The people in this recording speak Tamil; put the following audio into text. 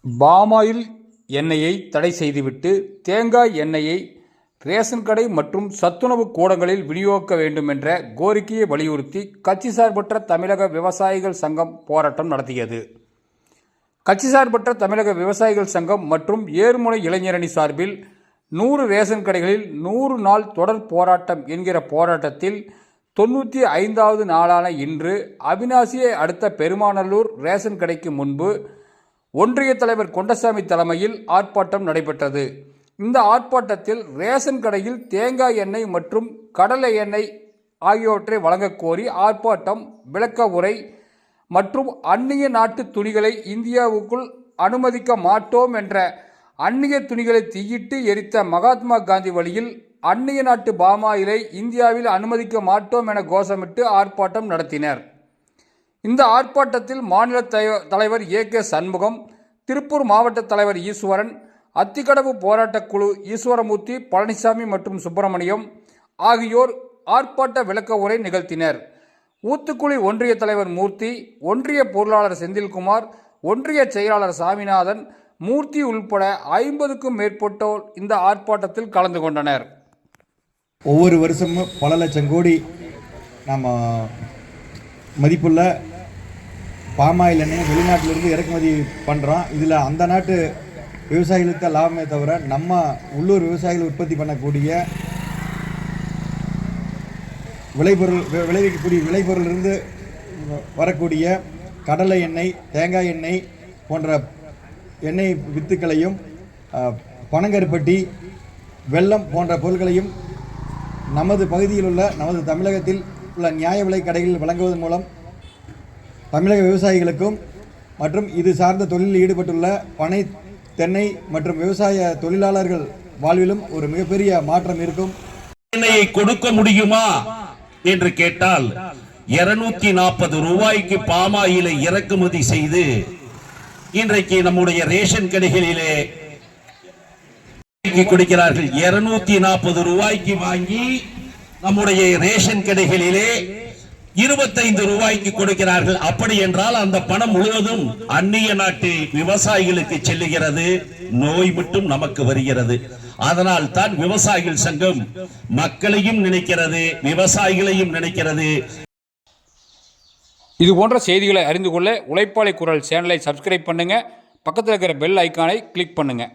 பாமாயில் எண்ணெயை தடை செய்துவிட்டு தேங்காய் எண்ணெயை ரேஷன் கடை மற்றும் சத்துணவு கூடங்களில் விநியோகிக்க வேண்டும் என்ற கோரிக்கையை வலியுறுத்தி கட்சி சார்பற்ற தமிழக விவசாயிகள் சங்கம் போராட்டம் நடத்தியது. கட்சி சார்பற்ற தமிழக விவசாயிகள் சங்கம் மற்றும் ஏர்முனை இளைஞரணி சார்பில் 100 ரேஷன் கடைகளில் 100 நாள் தொடர் போராட்டம் என்கிற போராட்டத்தில் 95வது நாளான இன்று அவிநாசியை அடுத்த பெருமாநல்லூர் ரேஷன் கடைக்கு முன்பு ஒன்றிய தலைவர் கொண்டசாமி தலைமையில் ஆர்ப்பாட்டம் நடைபெற்றது. இந்த ஆர்ப்பாட்டத்தில் ரேஷன் கடையில் தேங்காய் எண்ணெய் மற்றும் கடலை எண்ணெய் ஆகியவற்றை வழங்கக் கோரி ஆர்ப்பாட்டம், விளக்க உரை மற்றும் அந்நிய நாட்டு துணிகளை இந்தியாவுக்குள் அனுமதிக்க மாட்டோம் என்ற அந்நிய துணிகளை தீயிட்டு எரித்த மகாத்மா காந்தி வழியில் அந்நிய நாட்டு பாமாயிலை இந்தியாவில் அனுமதிக்க மாட்டோம் என கோஷமிட்டு ஆர்ப்பாட்டம் நடத்தினர். இந்த ஆர்ப்பாட்டத்தில் மாநில தலைவர் ஏ.கே. சண்முகம், திருப்பூர் மாவட்ட தலைவர் ஈஸ்வரன், அத்திக்கடவு போராட்டக் குழு ஈஸ்வரமூர்த்தி, பழனிசாமி மற்றும் சுப்பிரமணியம் ஆகியோர் ஆர்ப்பாட்ட விளக்க உரை நிகழ்த்தினர். ஊத்துக்குளி ஒன்றிய தலைவர் மூர்த்தி, ஒன்றிய பொருளாளர் செந்தில்குமார், ஒன்றிய செயலாளர் சாமிநாதன், மூர்த்தி உள்பட 50க்கும் மேற்பட்டோர் இந்த ஆர்ப்பாட்டத்தில் கலந்து கொண்டனர். ஒவ்வொரு வருஷமும் பல லட்சம் கோடி நம்ம மதிப்புள்ள பாமாயில் எண்ணெய் வெளிநாட்டிலிருந்து இறக்குமதி பண்ணுறோம். இதில் அந்த நாட்டு விவசாயிகளுக்கு லாபமே தவிர நம்ம உள்ளூர் விவசாயிகள் உற்பத்தி பண்ணக்கூடிய விளைவிக்கக்கூடிய விளைபொருளிலிருந்து வரக்கூடிய கடலை எண்ணெய், தேங்காய் எண்ணெய் போன்ற எண்ணெய் வித்துக்களையும் பனங்கருப்பட்டி, வெல்லம் போன்ற பொருட்களையும் நமது பகுதியில் உள்ள நமது தமிழகத்தில் உள்ள நியாய விலை கடைகளில் வழங்குவதன் மூலம் தமிழக விவசாயிகளுக்கும் மற்றும் இது சார்ந்த தொழிலில் ஈடுபட்டுள்ள பனை, தென்னை மற்றும் விவசாய தொழிலாளர்கள் வாழ்விலும் ஒரு மிகப்பெரிய மாற்றம் இருக்கும். எண்ணெயை கொடுக்க முடியுமா என்று கேட்டால் 240 ரூபாய்க்கு பாமாயிலை இறக்குமதி செய்து இன்றைக்கு நம்முடைய ரேஷன் கடைகளிலே கொடுக்கிறார்கள். 240 ரூபாய்க்கு வாங்கி நம்முடைய ரேஷன் கடைகளிலே 25 ரூபாய்க்கு கொடுக்கிறார்கள். அப்படி என்றால் அந்த பணம் முழுவதும் அந்நிய நாட்டு விவசாயிகளுக்கு செல்லுகிறது, நோய் மட்டும் நமக்கு வருகிறது. அதனால் தான் விவசாயிகள் சங்கம் மக்களையும் நினைக்கிறது, விவசாயிகளையும் நினைக்கிறது. இது போன்ற செய்திகளை அறிந்து கொள்ள உழைப்பாளி குரல் சேனலை சப்ஸ்கிரைப் பண்ணுங்க, பக்கத்தில் இருக்கிற பெல் ஐக்கானை கிளிக் பண்ணுங்க.